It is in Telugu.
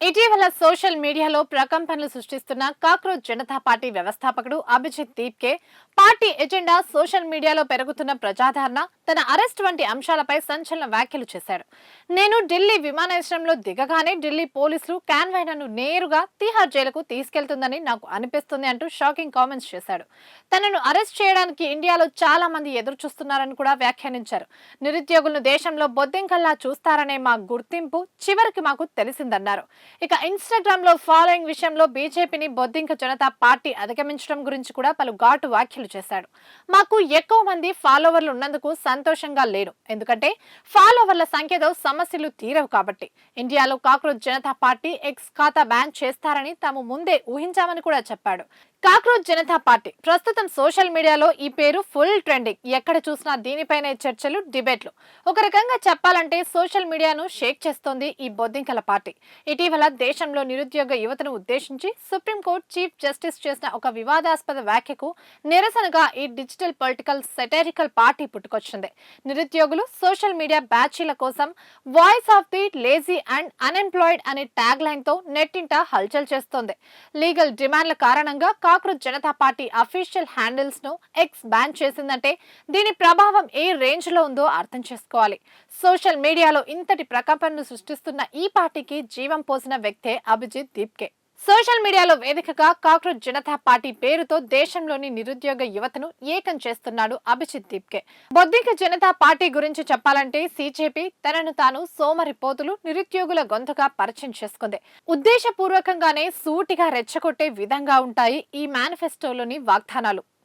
ఇటీవల సోషల్ మీడియాలో ప్రకంపనలు సృష్టిస్తున్న కాక్రోచ్ జనతా పార్టీ వ్యవస్థాపకుడు Abhijit Dipke party agenda social మీడియాలో పెరుగుతున్న ప్రజాదరణ తన అరెస్ట్ వంటి అంశాలపై సంచలన వ్యాఖ్యలు చేశాడు. నేను ఢిల్లీ విమానాశ్రయంలో దిగగానే ఢిల్లీ పోలీసులు కాన్వాయ్ నన్ను నేరుగా తిహార్ జైలుకు తీసుకెళ్తుందని నాకు అనిపిస్తుంది అంటూ షాకింగ్ కామెంట్స్ చేశాడు. తనను అరెస్ట్ చేయడానికి ఇండియాలో చాలా మంది ఎదురు చూస్తున్నారని కూడా వ్యాఖ్యానించారు. నిరుద్యోగులను దేశంలో బొద్దింకల్లా చూస్తారనే మా గుర్తింపు చివరికి మాకు తెలిసిందన్నారు. ఇక ఇన్స్టాగ్రామ్ లో ఫాలోయింగ్ విషయంలో బీజేపీని బొద్దింక జనతా పార్టీ అధిగమించడం గురించి కూడా పలు ఘాటు వ్యాఖ్యలు చేశాడు. మాకు ఎక్కువ మంది ఫాలోవర్లు ఉన్నందుకు సంతోషంగా లేను, ఎందుకంటే ఫాలోవర్ల సంఖ్యతో సమస్యలు తీరవు కాబట్టి. ఇండియాలో కాక్రోచ్ జనతా పార్టీ ఎక్స్ ఖాతా బ్యాన్ చేస్తారని తాము ముందే ఊహించామని కూడా చెప్పాడు. కాక్రోచ్ జనతా పార్టీ ప్రస్తుతం సోషల్ మీడియాలో ఈ పేరు ఫుల్ ట్రెండింగ్. ఎక్కడ చూసినా దీనిపైనే చర్చలు, డిబేట్లు. ఒక రకంగా చెప్పాలంటే సోషల్ మీడియాను షేక్ చేస్తోంది ఈ బొద్దింకల పార్టీ. ఇటీవల దేశంలో నిరుద్యోగ యువతను ఉద్దేశించి సుప్రీంకోర్టు చీఫ్ జస్టిస్ చేసిన ఒక వివాదాస్పద వ్యాఖ్యకు నిరసనగా ఈ డిజిటల్ పొలిటికల్ సెటరికల్ పార్టీ పుట్టుకొచ్చింది. నిరుద్యోగులు సోషల్ మీడియా బ్యాచీల కోసం voice of the lazy and unemployed అనే ట్యాగ్ లైన్ తో నెట్టింట హల్చల్ చేస్తోంది. లీగల్ డిమాండ్ల కారణంగా cockroach Janata party official handles ను ఎక్స్ బ్యాన్ చేసిందంటే దీని ప్రభావం ఏ రేంజ్ లో ఉందో అర్థం చేసుకోవాలి. సోషల్ మీడియాలో ఇంతటి ప్రకంపనను సృష్టిస్తున్న ఈ పార్టీకి జీవం పోసిన వ్యక్తే అభిజిత్ దీప్కే. సోషల్ మీడియాలో వేదికగా కాక్రోచ్ జనతా పార్టీ పేరుతో దేశంలోని నిరుద్యోగ యువతను ఏకం చేస్తున్నాడు అభిజిత్ దీప్కే. బొద్దింక జనతా పార్టీ గురించి చెప్పాలంటే సీజేపీ తనను తాను సోమరిపోతులు, నిరుద్యోగుల గొంతుగా పరిచయం చేసుకుంది. ఉద్దేశపూర్వకంగానే సూటిగా రెచ్చగొట్టే విధంగా ఉంటాయి ఈ మేనిఫెస్టోలోని వాగ్దానాలు.